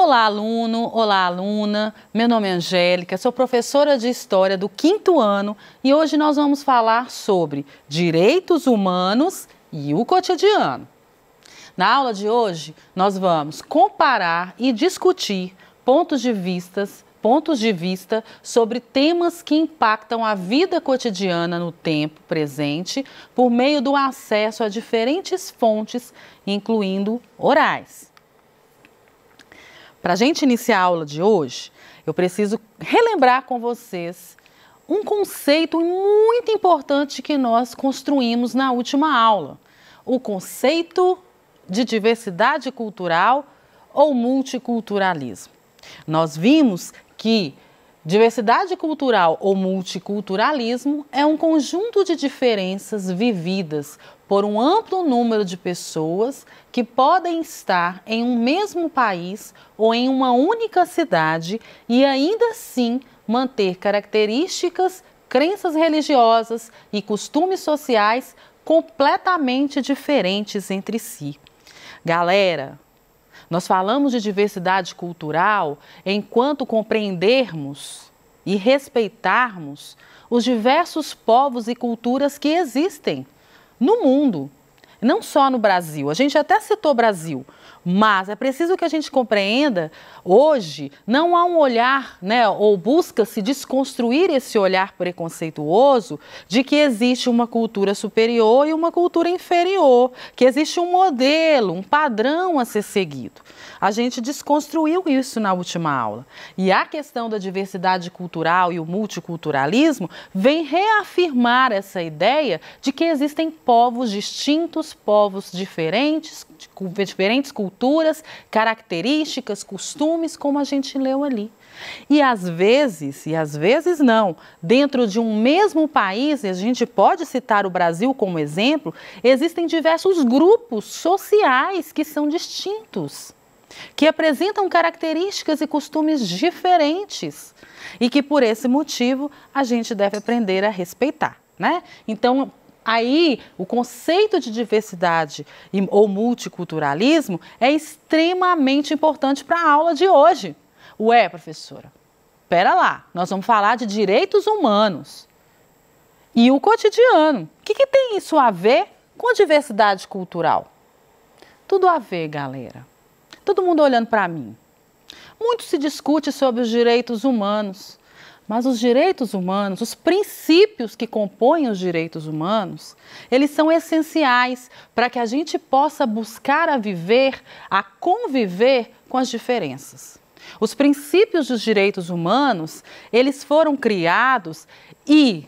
Olá, aluno! Olá, aluna! Meu nome é Angélica, sou professora de História do 5º ano e hoje nós vamos falar sobre direitos humanos e o cotidiano. Na aula de hoje, nós vamos comparar e discutir pontos de vista sobre temas que impactam a vida cotidiana no tempo presente por meio do acesso a diferentes fontes, incluindo orais. Para a gente iniciar a aula de hoje, eu preciso relembrar com vocês um conceito muito importante que nós construímos na última aula. O conceito de diversidade cultural ou multiculturalismo. Nós vimos que diversidade cultural ou multiculturalismo é um conjunto de diferenças vividas por um amplo número de pessoas que podem estar em um mesmo país ou em uma única cidade e ainda assim manter características, crenças religiosas e costumes sociais completamente diferentes entre si. Galera, nós falamos de diversidade cultural enquanto compreendermos e respeitarmos os diversos povos e culturas que existem no mundo, não só no Brasil. A gente até citou Brasil, mas é preciso que a gente compreenda, hoje, não há um olhar, ou busca-se desconstruir esse olhar preconceituoso de que existe uma cultura superior e uma cultura inferior, que existe um modelo, um padrão a ser seguido. A gente desconstruiu isso na última aula. E a questão da diversidade cultural e o multiculturalismo vem reafirmar essa ideia de que existem povos distintos, povos diferentes, com diferentes culturas, características, costumes, como a gente leu ali. E às vezes não, dentro de um mesmo país, e a gente pode citar o Brasil como exemplo, existem diversos grupos sociais que são distintos, que apresentam características e costumes diferentes e que por esse motivo a gente deve aprender a respeitar, né? Então, aí, o conceito de diversidade ou multiculturalismo é extremamente importante para a aula de hoje. Ué, professora, pera lá, nós vamos falar de direitos humanos e o cotidiano. O que tem isso a ver com a diversidade cultural? Tudo a ver, galera. Todo mundo olhando para mim. Muito se discute sobre os direitos humanos, mas os direitos humanos, os princípios que compõem os direitos humanos, eles são essenciais para que a gente possa buscar a viver, a conviver com as diferenças. Os princípios dos direitos humanos, eles foram criados e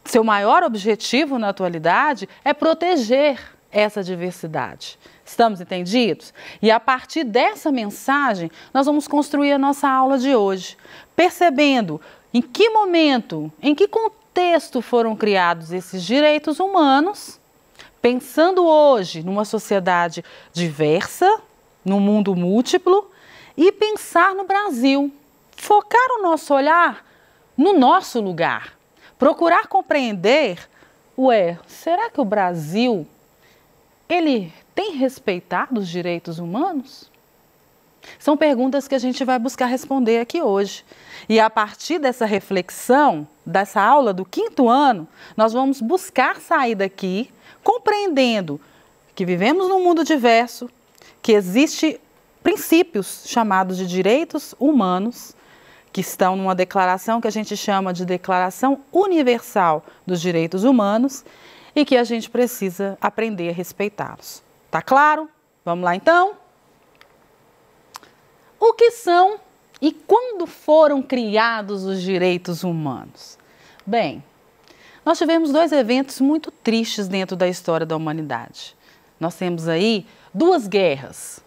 seu maior objetivo na atualidade é proteger essa diversidade. Estamos entendidos? E a partir dessa mensagem, nós vamos construir a nossa aula de hoje, percebendo em que momento, em que contexto foram criados esses direitos humanos, pensando hoje numa sociedade diversa, num mundo múltiplo, e pensar no Brasil, focar o nosso olhar no nosso lugar, procurar compreender, será que o Brasil, ele tem respeitado os direitos humanos? São perguntas que a gente vai buscar responder aqui hoje. E a partir dessa reflexão, dessa aula do 5º ano, nós vamos buscar sair daqui compreendendo que vivemos num mundo diverso, que existem princípios chamados de direitos humanos, que estão numa declaração que a gente chama de Declaração Universal dos Direitos Humanos e que a gente precisa aprender a respeitá-los. Tá claro? Vamos lá então? O que são e quando foram criados os direitos humanos? Bem, nós tivemos 2 eventos muito tristes dentro da história da humanidade. Nós temos aí 2 guerras,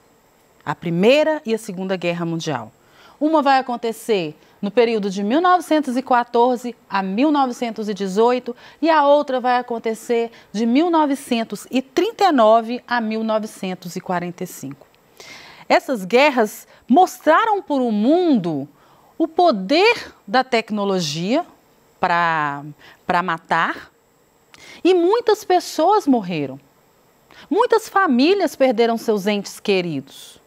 a Primeira e a Segunda Guerra Mundial. Uma vai acontecer no período de 1914 a 1918 e a outra vai acontecer de 1939 a 1945. Essas guerras mostraram para o mundo o poder da tecnologia para matar e muitas pessoas morreram. Muitas famílias perderam seus entes queridos.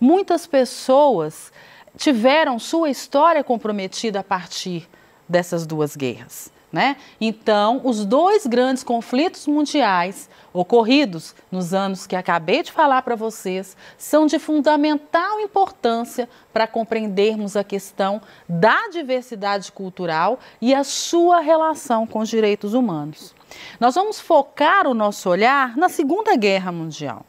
Muitas pessoas tiveram sua história comprometida a partir dessas duas guerras, né? Então, os dois grandes conflitos mundiais ocorridos nos anos que acabei de falar para vocês são de fundamental importância para compreendermos a questão da diversidade cultural e a sua relação com os direitos humanos. Nós vamos focar o nosso olhar na Segunda Guerra Mundial.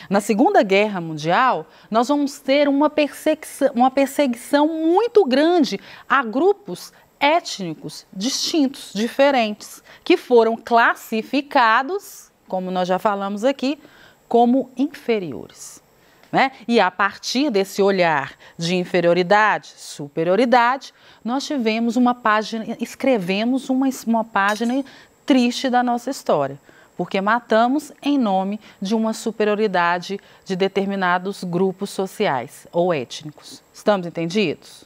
Na Segunda Guerra Mundial, nós vamos ter uma perseguição muito grande a grupos étnicos distintos, diferentes, que foram classificados, como nós já falamos aqui, como inferiores, né? E a partir desse olhar de inferioridade, superioridade, nós tivemos uma página, escrevemos uma página triste da nossa história, porque matamos em nome de uma superioridade de determinados grupos sociais ou étnicos. Estamos entendidos?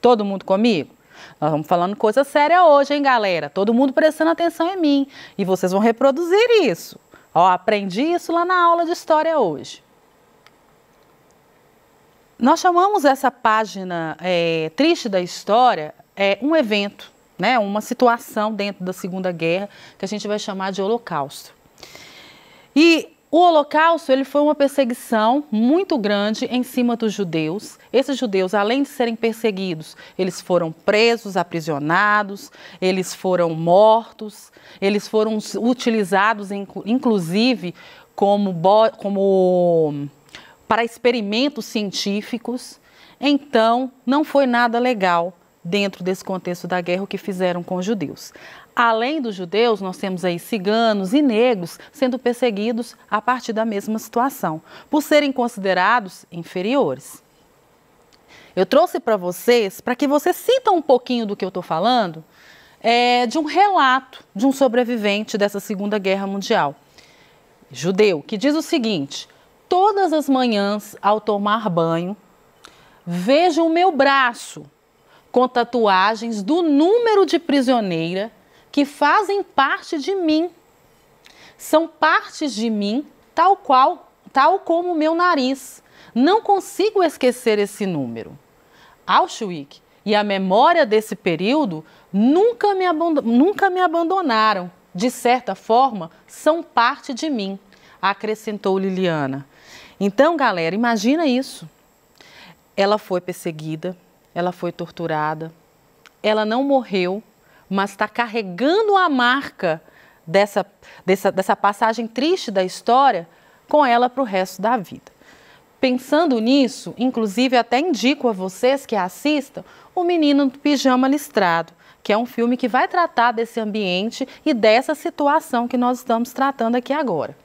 Todo mundo comigo? Nós vamos falando coisa séria hoje, hein, galera? Todo mundo prestando atenção em mim. E vocês vão reproduzir isso. Ó, aprendi isso lá na aula de história hoje. Nós chamamos essa página triste da história um evento, né? Uma situação dentro da Segunda Guerra que a gente vai chamar de Holocausto. E o Holocausto, ele foi uma perseguição muito grande em cima dos judeus. Esses judeus, além de serem perseguidos, eles foram presos, aprisionados, eles foram mortos, eles foram utilizados, inclusive, para experimentos científicos. Então, não foi nada legal dentro desse contexto da guerra o que fizeram com os judeus. Além dos judeus, nós temos aí ciganos e negros sendo perseguidos a partir da mesma situação, por serem considerados inferiores. Eu trouxe para vocês, para que vocês sintam um pouquinho do que eu estou falando, de um relato de um sobrevivente dessa Segunda Guerra Mundial, judeu, que diz o seguinte: todas as manhãs, ao tomar banho, vejo o meu braço com tatuagens do número de prisioneira que fazem parte de mim. São partes de mim, tal como o meu nariz. Não consigo esquecer esse número. Auschwitz e a memória desse período nunca me abandonaram. De certa forma, são parte de mim, acrescentou Liliana. Então, galera, imagina isso. Ela foi perseguida, ela foi torturada, ela não morreu, mas está carregando a marca dessa passagem triste da história com ela para o resto da vida. Pensando nisso, inclusive até indico a vocês que assistam O Menino do Pijama Listrado, que é um filme que vai tratar desse ambiente e dessa situação que nós estamos tratando aqui agora.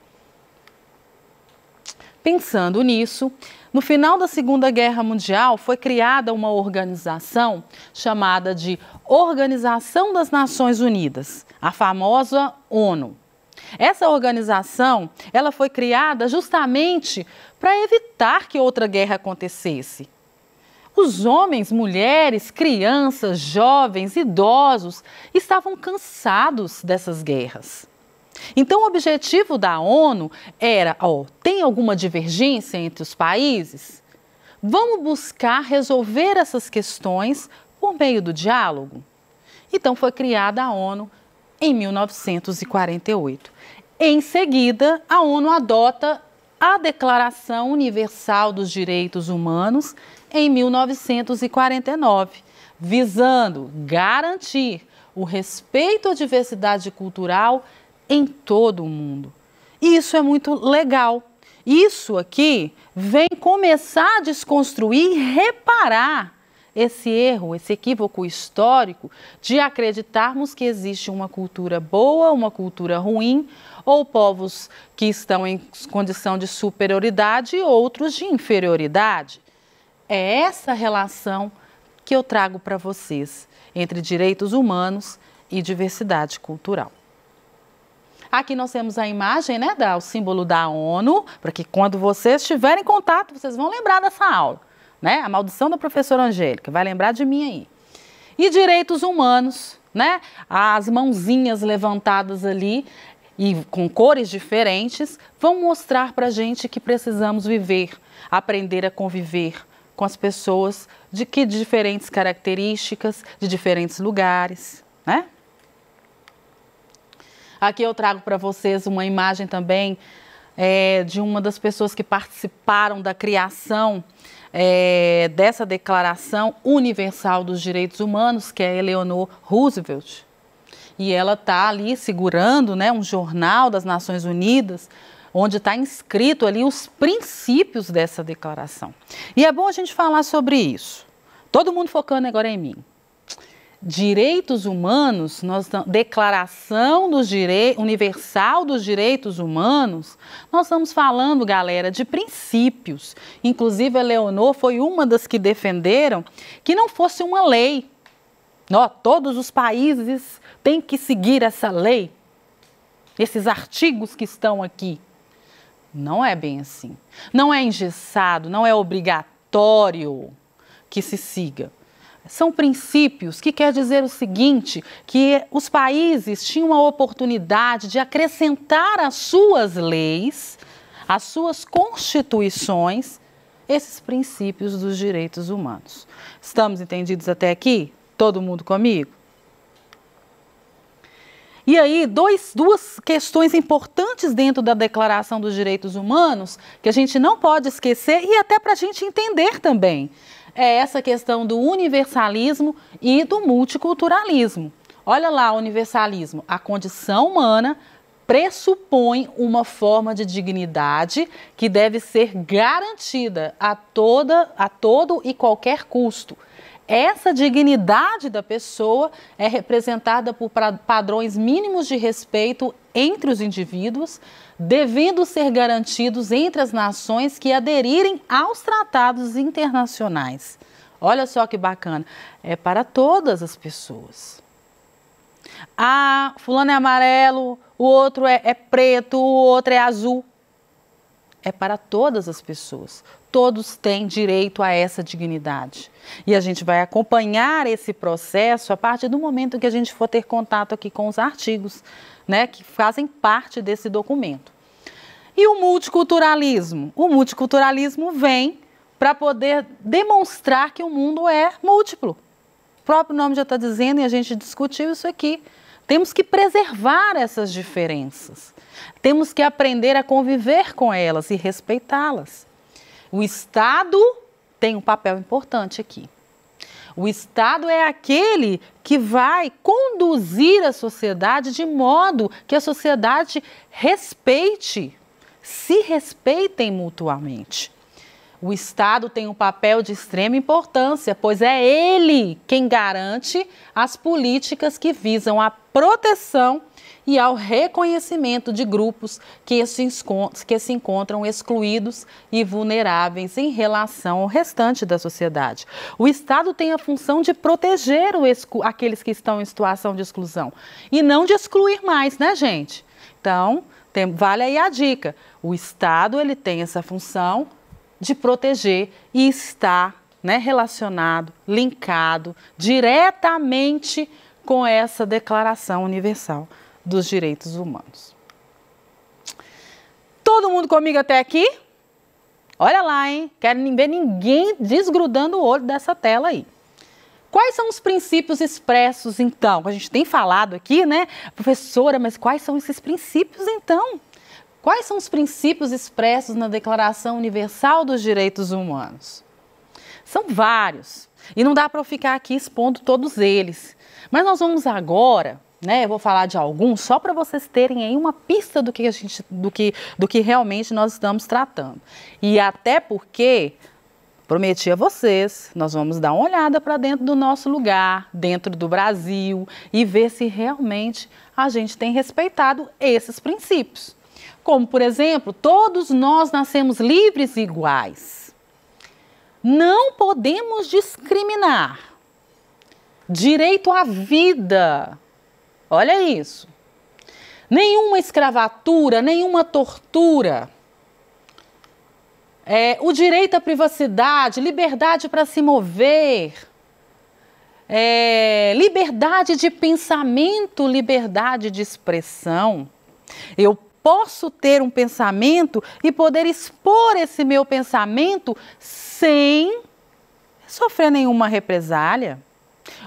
Pensando nisso, no final da Segunda Guerra Mundial foi criada uma organização chamada de Organização das Nações Unidas, a famosa ONU. Essa organização, ela foi criada justamente para evitar que outra guerra acontecesse. Os homens, mulheres, crianças, jovens, idosos estavam cansados dessas guerras. Então, o objetivo da ONU era, tem alguma divergência entre os países? Vamos buscar resolver essas questões por meio do diálogo? Então, foi criada a ONU em 1948. Em seguida, a ONU adota a Declaração Universal dos Direitos Humanos em 1949, visando garantir o respeito à diversidade cultural em todo o mundo. E isso é muito legal. Isso aqui vem começar a desconstruir e reparar esse erro, esse equívoco histórico de acreditarmos que existe uma cultura boa, uma cultura ruim, ou povos que estão em condição de superioridade e outros de inferioridade. É essa relação que eu trago para vocês entre direitos humanos e diversidade cultural. Aqui nós temos a imagem, né, o símbolo da ONU, para que quando vocês estiverem em contato, vocês vão lembrar dessa aula, né? A maldição da professora Angélica, vai lembrar de mim aí. E direitos humanos, né? As mãozinhas levantadas ali, e com cores diferentes, vão mostrar para a gente que precisamos viver, aprender a conviver com as pessoas de diferentes características, de diferentes lugares, né? Aqui eu trago para vocês uma imagem também de uma das pessoas que participaram da criação dessa Declaração Universal dos Direitos Humanos, que é Eleanor Roosevelt. E ela está ali segurando, né, um jornal das Nações Unidas, onde está inscrito ali os princípios dessa declaração. E é bom a gente falar sobre isso. Todo mundo focando agora em mim. Direitos humanos, Declaração Universal dos Direitos Humanos, nós estamos falando, galera, de princípios. Inclusive, a Eleanor foi uma das que defenderam que não fosse uma lei. Todos os países têm que seguir essa lei, esses artigos que estão aqui. Não é bem assim. Não é engessado, não é obrigatório que se siga. São princípios que quer dizer o seguinte, que os países tinham a oportunidade de acrescentar às suas leis, às suas constituições, esses princípios dos direitos humanos. Estamos entendidos até aqui? Todo mundo comigo? E aí, duas questões importantes dentro da Declaração dos Direitos Humanos, que a gente não pode esquecer e até para a gente entender também, é essa questão do universalismo e do multiculturalismo. Olha lá, o universalismo, a condição humana pressupõe uma forma de dignidade que deve ser garantida a todo e qualquer custo. Essa dignidade da pessoa é representada por padrões mínimos de respeito entre os indivíduos, devendo ser garantidos entre as nações que aderirem aos tratados internacionais. Olha só que bacana, é para todas as pessoas. Fulano é amarelo, o outro é preto, o outro é azul. É para todas as pessoas. Todos têm direito a essa dignidade. E a gente vai acompanhar esse processo a partir do momento que a gente for ter contato aqui com os artigos, né, que fazem parte desse documento. E o multiculturalismo? O multiculturalismo vem para poder demonstrar que o mundo é múltiplo. O próprio nome já está dizendo, e a gente discutiu isso aqui. Temos que preservar essas diferenças. Temos que aprender a conviver com elas e respeitá-las. O Estado tem um papel importante aqui. O Estado é aquele que vai conduzir a sociedade de modo que a sociedade se respeitem mutuamente. O Estado tem um papel de extrema importância, pois é ele quem garante as políticas que visam a proteção e ao reconhecimento de grupos que se encontram excluídos e vulneráveis em relação ao restante da sociedade. O Estado tem a função de proteger aqueles que estão em situação de exclusão e não de excluir mais, né, gente? Então, vale aí a dica. O Estado ele tem essa função de proteger e está, né, relacionado, linkado diretamente com essa Declaração Universal dos Direitos Humanos. Todo mundo comigo até aqui? Olha lá, hein? Quero ver ninguém desgrudando o olho dessa tela aí. Quais são os princípios expressos, então? A gente tem falado aqui, né? Professora, mas quais são esses princípios, então? Quais são os princípios expressos na Declaração Universal dos Direitos Humanos? São vários. E não dá para eu ficar aqui expondo todos eles. Mas nós vamos agora, né, eu vou falar de alguns só para vocês terem aí uma pista do que realmente nós estamos tratando. E até porque, prometi a vocês, nós vamos dar uma olhada para dentro do nosso lugar, dentro do Brasil, e ver se realmente a gente tem respeitado esses princípios. Como, por exemplo, todos nós nascemos livres e iguais. Não podemos discriminar. Direito à vida. Olha isso. Nenhuma escravatura, nenhuma tortura. O direito à privacidade, liberdade para se mover, liberdade de pensamento, liberdade de expressão. Eu posso ter um pensamento e poder expor esse meu pensamento sem sofrer nenhuma represália.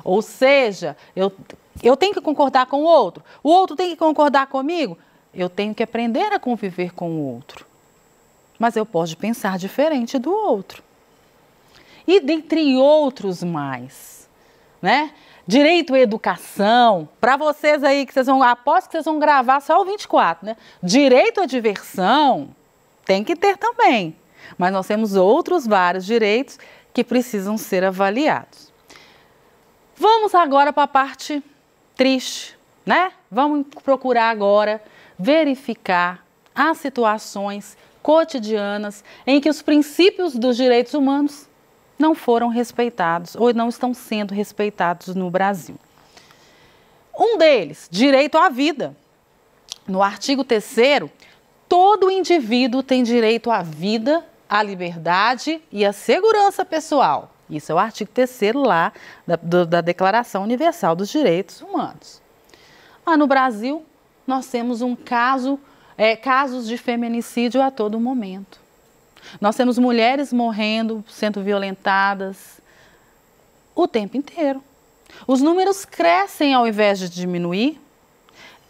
Ou seja, eu tenho que concordar com o outro tem que concordar comigo. Eu tenho que aprender a conviver com o outro. Mas eu posso pensar diferente do outro. E dentre outros mais, né? Direito à educação, para vocês aí que aposto que vocês vão gravar só o 24, né? Direito à diversão tem que ter também, mas nós temos outros vários direitos que precisam ser avaliados. Vamos agora para a parte triste, né? Vamos procurar agora verificar as situações cotidianas em que os princípios dos direitos humanos não foram respeitados ou não estão sendo respeitados no Brasil. Um deles, direito à vida. No artigo 3º, todo indivíduo tem direito à vida, à liberdade e à segurança pessoal. Isso é o artigo 3º lá da Declaração Universal dos Direitos Humanos. No Brasil, nós temos casos de feminicídio a todo momento. Nós temos mulheres morrendo, sendo violentadas o tempo inteiro. Os números crescem ao invés de diminuir.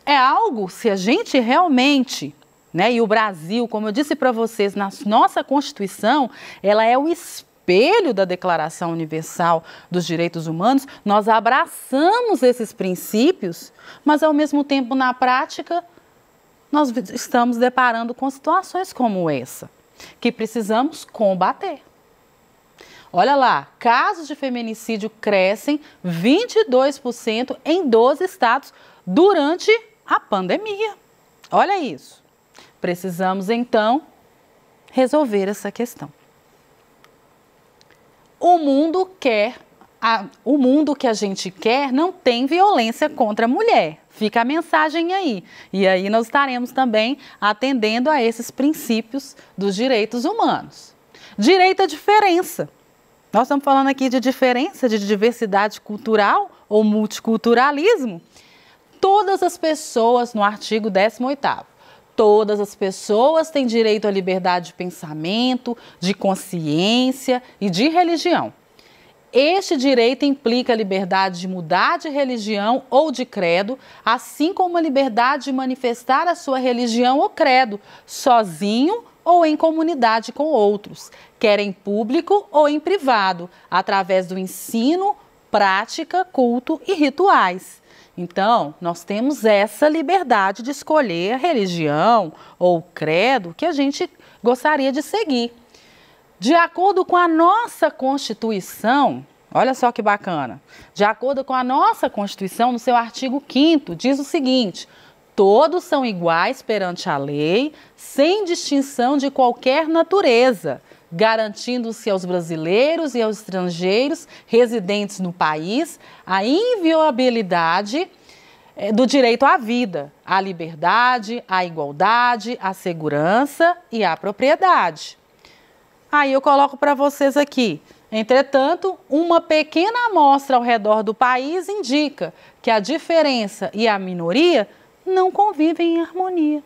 É algo, se a gente realmente, né, e o Brasil, como eu disse para vocês, na nossa Constituição, ela é o espelho da Declaração Universal dos Direitos Humanos, nós abraçamos esses princípios, mas ao mesmo tempo, na prática, nós estamos deparando com situações como essa, que precisamos combater. Olha lá, casos de feminicídio crescem 22% em 12 estados durante a pandemia. Olha isso. Precisamos, então, resolver essa questão. O mundo que a gente quer não tem violência contra a mulher. Fica a mensagem aí. E aí nós estaremos também atendendo a esses princípios dos direitos humanos. Direito à diferença. Nós estamos falando aqui de diferença, de diversidade cultural ou multiculturalismo. Todas as pessoas, no artigo 18º, todas as pessoas têm direito à liberdade de pensamento, de consciência e de religião. Este direito implica a liberdade de mudar de religião ou de credo, assim como a liberdade de manifestar a sua religião ou credo, sozinho ou em comunidade com outros, quer em público ou em privado, através do ensino, prática, culto e rituais. Então, nós temos essa liberdade de escolher a religião ou o credo que a gente gostaria de seguir. De acordo com a nossa Constituição, olha só que bacana, de acordo com a nossa Constituição, no seu artigo 5º, diz o seguinte: todos são iguais perante a lei, sem distinção de qualquer natureza, garantindo-se aos brasileiros e aos estrangeiros residentes no país a inviolabilidade do direito à vida, à liberdade, à igualdade, à segurança e à propriedade. Aí eu coloco para vocês aqui. Entretanto, uma pequena amostra ao redor do país indica que a diferença e a minoria não convivem em harmonia.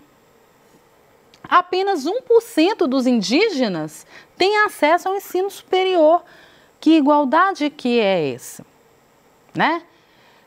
Apenas 1% dos indígenas tem acesso ao ensino superior. Que igualdade que é essa? Né?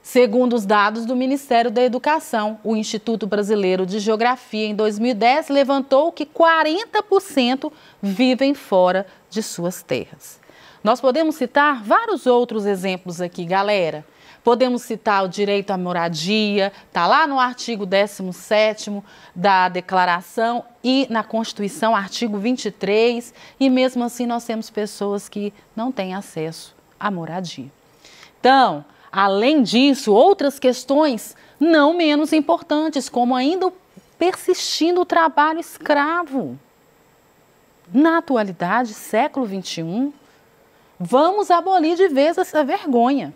Segundo os dados do Ministério da Educação, o Instituto Brasileiro de Geografia, em 2010, levantou que 40% vivem fora de suas terras. Nós podemos citar vários outros exemplos aqui, galera. Podemos citar o direito à moradia, está lá no artigo 17º da Declaração e na Constituição, artigo 23, e mesmo assim nós temos pessoas que não têm acesso à moradia. Então, além disso, outras questões não menos importantes, como ainda persistindo o trabalho escravo. Na atualidade, século XXI, vamos abolir de vez essa vergonha.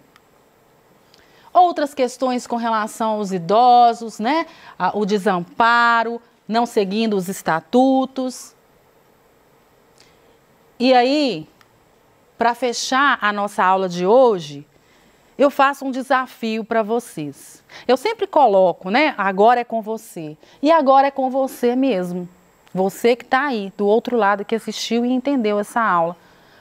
Outras questões com relação aos idosos, né? O desamparo, não seguindo os estatutos. E aí, para fechar a nossa aula de hoje, eu faço um desafio para vocês. Eu sempre coloco, né? Agora é com você. E agora é com você mesmo. Você que está aí, do outro lado, que assistiu e entendeu essa aula.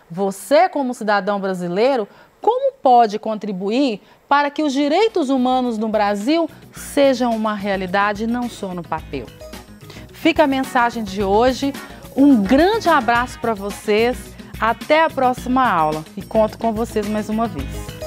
Você, como cidadão brasileiro, como pode contribuir para que os direitos humanos no Brasil sejam uma realidade, não só no papel? Fica a mensagem de hoje. Um grande abraço para vocês. Até a próxima aula. E conto com vocês mais uma vez.